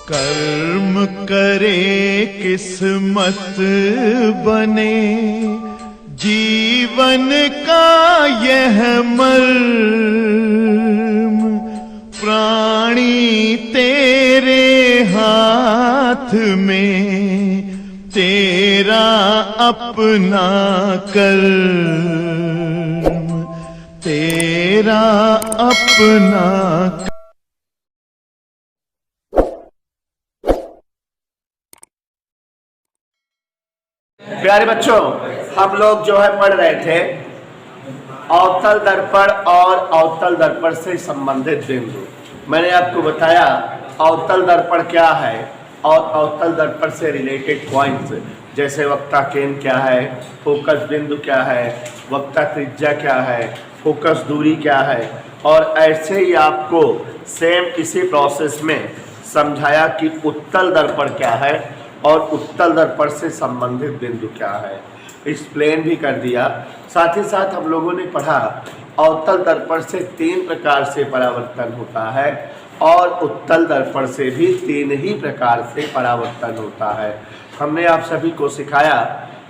कर्म करे किस्मत बने, जीवन का यह मर्म, प्राणी तेरे हाथ में, तेरा अपना कर्म, तेरा अपना। प्यारे बच्चों, हम लोग जो है पढ़ रहे थे अवतल दर्पण और अवतल दर्पण से संबंधित बिंदु। मैंने आपको बताया अवतल दर्पण क्या है और अवतल दर्पण से रिलेटेड पॉइंट्स, जैसे वक्ता केंद्र क्या है, फोकस बिंदु क्या है, वक्ता त्रिज्या क्या है, फोकस दूरी क्या है, और ऐसे ही आपको सेम इसी प्रोसेस में समझाया कि उत्तल दर्पण क्या है और उत्तल दर्पण से संबंधित बिंदु क्या है, एक्सप्लेन भी कर दिया। साथ ही साथ हम लोगों ने पढ़ा अवतल दर्पण से 3 प्रकार से परावर्तन होता है और उत्तल दर्पण से भी 3 ही प्रकार से परावर्तन होता है। हमने आप सभी को सिखाया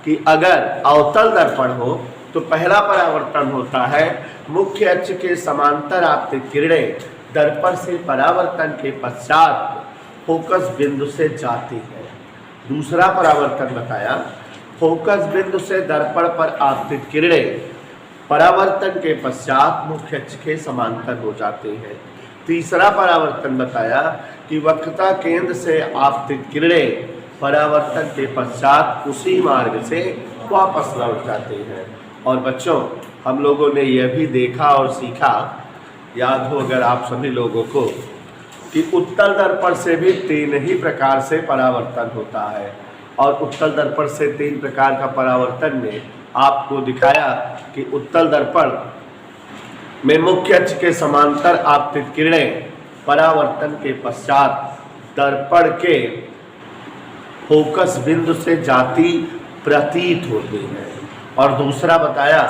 कि अगर अवतल दर्पण हो तो पहला परावर्तन होता है मुख्य अक्ष के समांतर आपतित किरणें दर्पण से परावर्तन के पश्चात फोकस बिंदु से जाती है। दूसरा परावर्तन बताया फोकस बिंदु से दर्पण पर आपतित किरणें परावर्तन के पश्चात मुख्य अक्ष के समांतर हो जाते हैं। तीसरा परावर्तन बताया कि वक्रता केंद्र से आपतित किरणें परावर्तन के पश्चात उसी मार्ग से वापस लौट जाते हैं। और बच्चों, हम लोगों ने यह भी देखा और सीखा, याद हो अगर आप सभी लोगों को, कि उत्तल दर्पण से भी 3 ही प्रकार से परावर्तन होता है और उत्तल दर्पण से 3 प्रकार का परावर्तन में आपको दिखाया कि उत्तल दर्पण में मुख्य अक्ष के समांतर आपतित किरणें परावर्तन के पश्चात दर्पण के फोकस बिंदु से जाती प्रतीत होती है। और दूसरा बताया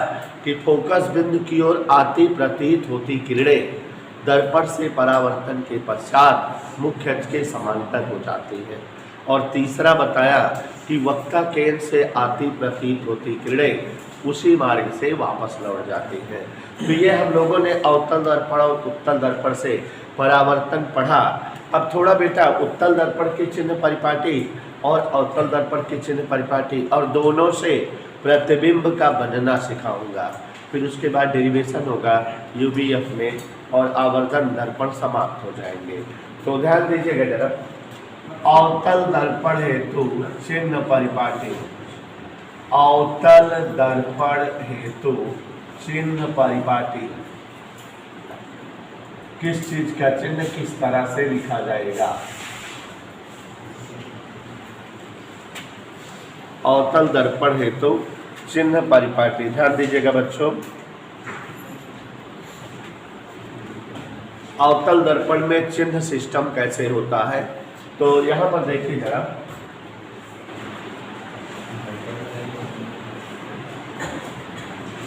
कि फोकस बिंदु की ओर आती प्रतीत होती किरणें दर्पण से परावर्तन के पश्चात मुख्य अक्ष के समांतर हो जाती है। और तीसरा बताया कि वक्ता केंद्र से आती प्रतीत होती किरणें उसी मार्ग से वापस लौट जाती हैं। तो ये हम लोगों ने अवतल दर्पण और उत्तल दर्पण से परावर्तन पढ़ा। अब थोड़ा बेटा उत्तल दर्पण के चिन्ह परिपाटी और अवतल दर्पण के चिन्ह परिपाटी और दोनों से प्रतिबिंब का बनना सिखाऊंगा। फिर उसके बाद डेरिवेशन होगा यूबीएफ में और आवर्धन दर्पण समाप्त हो जाएंगे। तो ध्यान दीजिएगा जरा, अवतल दर्पण हेतु चिन्ह परिपाटी, अवतल दर्पण हेतु चिन्ह परिपाटी किस चीज का चिन्ह किस तरह से लिखा जाएगा। अवतल दर्पण हेतु चिन्ह परिपाटी, ध्यान दीजिएगा बच्चों। अवतल दर्पण में चिन्ह सिस्टम कैसे होता है, तो यहां पर देखिए जरा,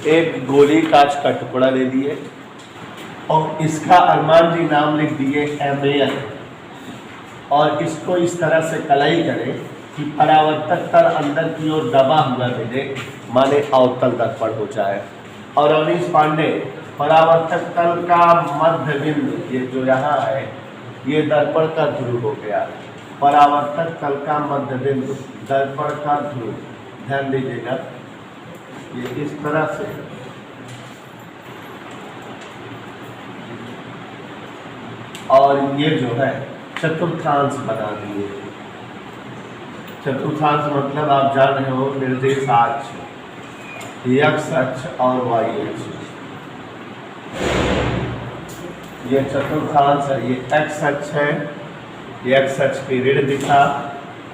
एक गोली कांच का टुकड़ा ले लिए और इसका अरमान जी नाम लिख दिए MAN और इसको इस तरह से कलाई करें कि परावर्तक तल अंदर की ओर दबा हुआ मिले, माने अवतल दर्पण हो जाए। और अवनीश पांडे, परावर्तक तल का मध्य बिंदु ये जो यहाँ है ये दर्पण का ध्रुव हो गया। परावर्तक तल का मध्य बिंदु दर्पण का ध्रुव, ध्यान दीजिएगा, ये इस तरह से और ये जो है चतुर्थांश बना दिए। चतुर्थांश मतलब आप जान रहे हो निर्देशाक्ष, एक्स अक्ष और वाई अक्ष। ये चतुर्थांश है, ये एक्स अक्ष है, ये एक्स अक्ष की ऋण दिशा,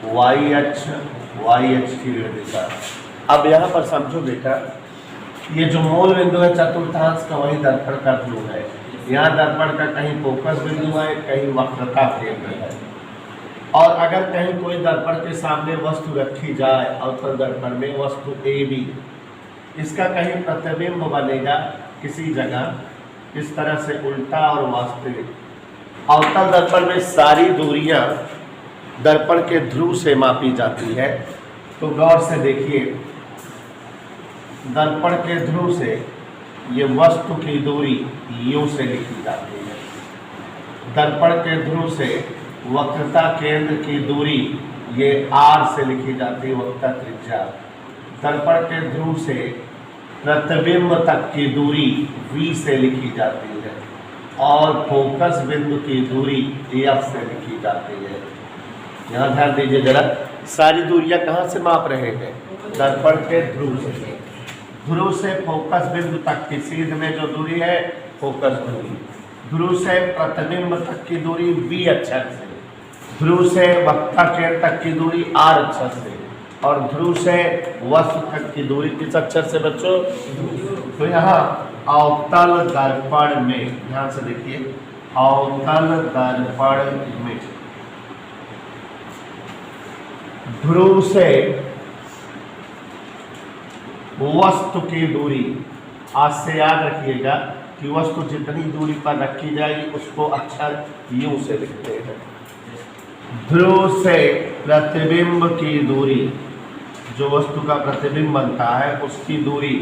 वाई अक्ष की ऋण दिशा। अब यहाँ पर समझो बेटा, ये जो मूल बिंदु है चतुर्थांश का वही दर्पण का ध्रुव है। यहाँ दर्पण का कहीं फोकस बिंदु है, कहीं वक्रता केंद्र है। और अगर कहीं कोई दर्पण के सामने वस्तु रखी जाए अवतल दर्पण में, वस्तु AB, इसका कहीं प्रतिबिंब बनेगा किसी जगह इस तरह से उल्टा और वास्तविक। अवतल दर्पण में सारी दूरियां दर्पण के ध्रुव से मापी जाती है। तो गौर से देखिए, दर्पण के ध्रुव से ये वस्तु की दूरी U से लिखी जाती है। दर्पण के ध्रुव से वक्रता केंद्र की दूरी ये R से लिखी जाती है, वक्रता त्रिज्या। दर्पण के ध्रुव से प्रतिबिंब तक की दूरी V से लिखी जाती है और फोकस बिंदु की दूरी F से लिखी जाती है। यहाँ ध्यान दीजिए जरा, सारी दूरियां कहाँ से माप रहे हैं? दर्पण के ध्रुव से। ध्रुव से फोकस बिंदु तक की सीध में जो दूरी है फोकस दूरी, ध्रुव से प्रतिबिंब तक की दूरी V अक्षर से, ध्रुव से वक्ता केंद्र तक की दूरी R अक्षर से, और ध्रुव से वस्तु तक की दूरी किस अक्षर से बच्चों? तो यहाँ अवतल दर्पण में ध्यान से देखिए, अवतल दर्पण में ध्रुव से वस्तु की दूरी, आज से याद रखिएगा कि वस्तु जितनी दूरी पर रखी जाएगी उसको अक्षर U से लिखते हैं। ध्रुव से प्रतिबिंब की दूरी, जो वस्तु का प्रतिबिंब बनता है उसकी दूरी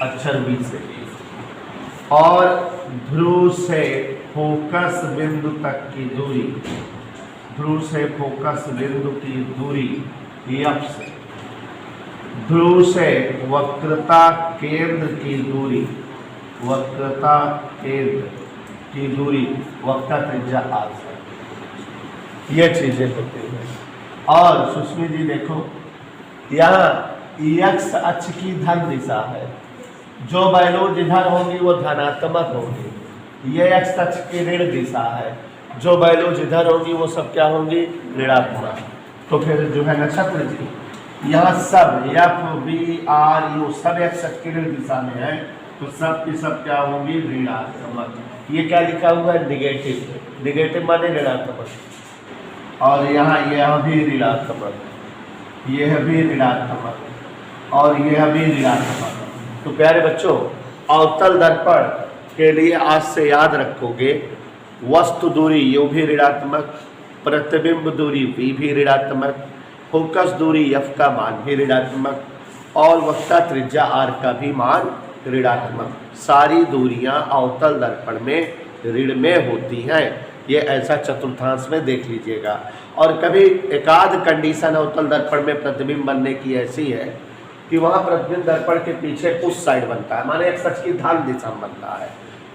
अक्षर V से, और ध्रुव से फोकस बिंदु तक की दूरी, ध्रुव से फोकस बिंदु की दूरी F से, ध्रुव से वक्रता केंद्र की दूरी, वक्रता केंद्र की दूरी वक्रता त्रिज्या R से। ये चीजें होती हैं। और सुष्मी जी देखो, यहाँ x अक्ष की धन दिशा है, जो वैल्यू जिधर होंगी वो धनात्मक होगी। ये x अक्ष की ऋण दिशा है, जो वैल्यू जिधर होगी वो सब क्या होंगी? ऋणात्मक। तो फिर जो है नक्षत्र जी, यहाँ सब F B R U सब x अक्ष की ऋण दिशा में है, तो सब की सब क्या होंगी? ऋणात्मक। ये क्या लिखा हुआ है? निगेटिव। निगेटिव माने ऋणात्मक। और यहाँ यह भी ऋणात्मक, यह भी ऋणात्मक, और यह भी ऋणात्मक। तो प्यारे बच्चों, अवतल दर्पण के लिए आज से याद रखोगे, वस्तु दूरी U भी ऋणात्मक, प्रतिबिंब दूरी V भी ऋणात्मक, फोकस दूरी F का मान भी ऋणात्मक, और वक्रता त्रिज्या R का भी मान ऋणात्मक। सारी दूरियां अवतल दर्पण में ऋण में होती हैं। ये ऐसा चतुर्थांश में देख लीजिएगा। और कभी एकाध कंडीशन अवतल दर्पण में प्रतिबिंब बनने की ऐसी है कि वहाँ प्रतिबिंब दर्पण के पीछे उस साइड बनता है, माने x अक्ष की ध्यान दिशा में बनता है,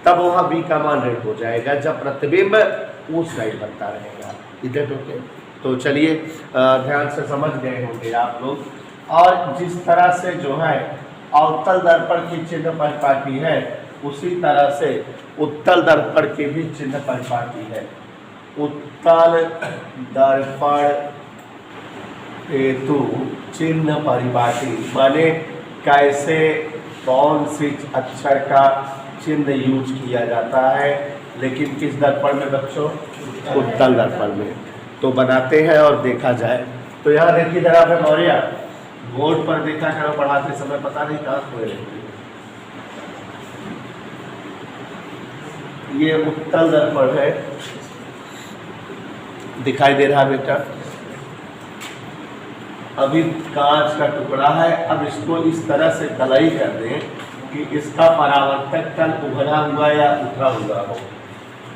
तब वहाँ B का मान ऋण हो जाएगा, जब प्रतिबिंब उस साइड बनता रहेगा। इधर तो चलिए ध्यान से समझ गए होंगे आप लोग। और जिस तरह से जो है अवतल दर्पण की चिन्ह परिपाटी है, उसी तरह से उत्तल दर्पण की भी चिन्ह परिपाटी है। उत्तल दर्पण हेतु चिन्ह परिपाटी माने कैसे, कौन सी अक्षर का चिन्ह यूज किया जाता है, लेकिन किस दर्पण में बच्चों? उत्तल दर्पण में। तो बनाते हैं और देखा जाए। तो यहाँ देखिए जरा मैं मौर्य, बोर्ड पर देखा करो पढ़ाते समय, पता नहीं कहाँ खोए रहते। ये उत्तल दर्पण है, दिखाई दे रहा बेटा? अभी कांच का टुकड़ा है, अब इसको इस तरह से कलाई कर दें कि इसका परावर्तक तल उभरा हुआ या उठा हुआ हो,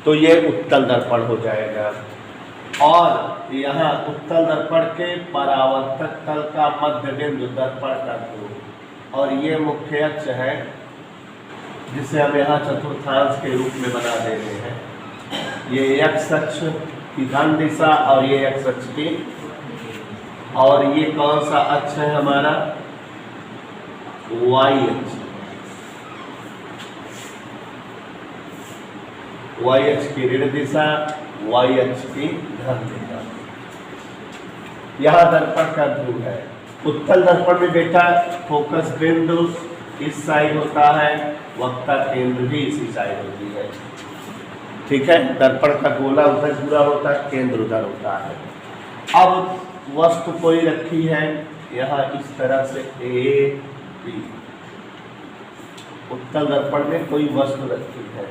तो ये उत्तल दर्पण हो जाएगा। और यहाँ उत्तल दर्पण के परावर्तक तल का मध्य बिंदु दर्पण का ध्रुव, और ये मुख्य अक्ष है जिसे हम यहाँ चतुर्थांश के रूप में बना देते हैं। ये x अक्ष की धन दिशा और ये x अक्ष की, और ये कौन सा अक्ष है हमारा? y अक्ष। y अक्ष की ऋण दिशा, y अक्ष की धन दिशा। यह दर्पण का ध्रुव है। उत्तल दर्पण में बेटा फोकस बिंदु इस साइड होता है, वक्ता केंद्र भी इसी साइड होती है। ठीक है, दर्पण का गोला उधर पूरा होता है, केंद्र उधर होता है। अब वस्तु कोई रखी है यहाँ इस तरह से A B, उत्तल दर्पण में कोई वस्तु रखी है।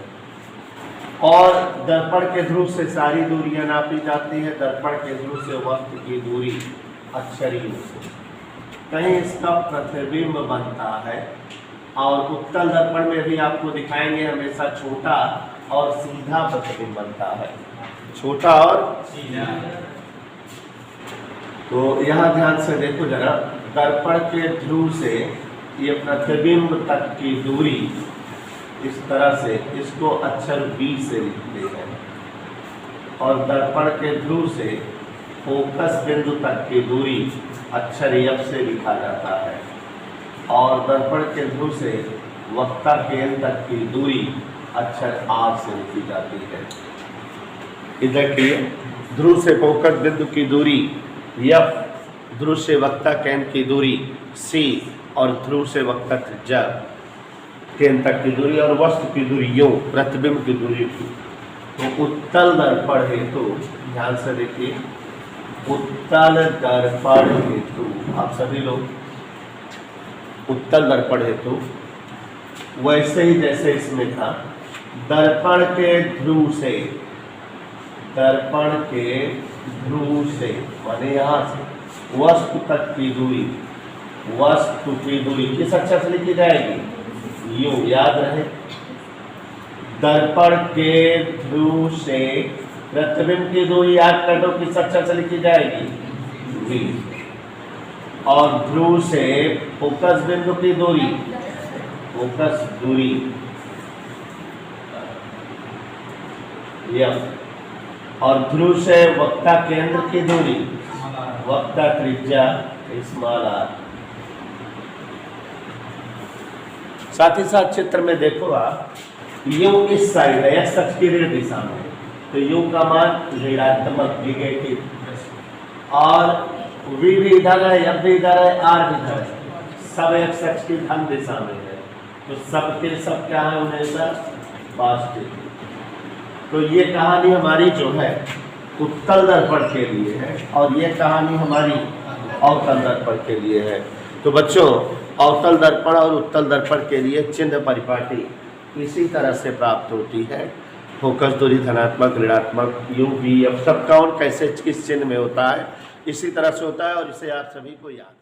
और दर्पण के ध्रुव से सारी दूरियां नापी जाती है। दर्पण के ध्रुव से वस्तु की दूरी अक्षरियों से। कहीं इसका प्रतिबिंब बनता है और उत्तल दर्पण में भी आपको दिखाएंगे हमेशा छोटा और सीधा प्रतिबिंब बनता है, छोटा और सीधा। तो यहाँ ध्यान से देखो जरा, दर्पण के ध्रुव से ये प्रतिबिंब तक की दूरी इस तरह से, इसको अक्षर B से लिखते हैं और दर्पण के ध्रुव से फोकस बिंदु तक की दूरी अक्षर F से लिखा जाता है और दर्पण के ध्रुव से वक्ता केंद्र तक की दूरी अक्षर R से लिखी जाती है। इधर की ध्रुव से फोकस बिंदु की दूरी F, ध्रुव से वक्ता केंद्र की दूरी C और ध्रुव से वक्ता त्रिज्या केंद्र तक की दूरी और वस्तु की दूरी यूं प्रतिबिंब की दूरी की। तो उत्तल दर्पण हेतु ध्यान से देखिए, उत्तल दर्पण हेतु आप सभी लोग उत्तल दर्पण हेतु वैसे ही जैसे इसमें था, दर्पण के ध्रुव से, दर्पण के ध्रुव से माने यहाँ से वस्तु तक की दूरी, वस्तु की दूरी किस अक्षर से लिखी जाएगी? यूं, याद रहे। दर्पण के ध्रुव से प्रतिबिंब की दूरी याद कर दो, किस अक्षर से लिखी जाएगी? V। और ध्रुव से फोकस बिंदु की दूरी, फोकस दूरी F और ध्रुव से वक्ता केंद्र की दूरी, वक्ता त्रिज्या स्मॉल r। साथ ही साथ चित्र में देखो आप, यूं इस साइड है, x अक्ष की ऋण दिशा में, तो यूं का मान ऋणात्मक नेगेटिव और v भी इधर है, f भी इधर है, r भी इधर है, सब x अक्ष की धन दिशा में है, तो सबके सब क्या है हमेशा पॉजिटिव। तो ये कहानी हमारी जो है उत्तल दर्पण के लिए है और ये कहानी हमारी अवतल दर्पण के लिए है। तो बच्चों, अवतल दर्पण और उत्तल दर्पण के लिए चिन्ह परिपाटी इसी तरह से प्राप्त होती है। फोकस दूरी धनात्मक, ऋणात्मक, U, V, F सब कौन कैसे किस चिन्ह में होता है, इसी तरह से होता है और इसे आप सभी को याद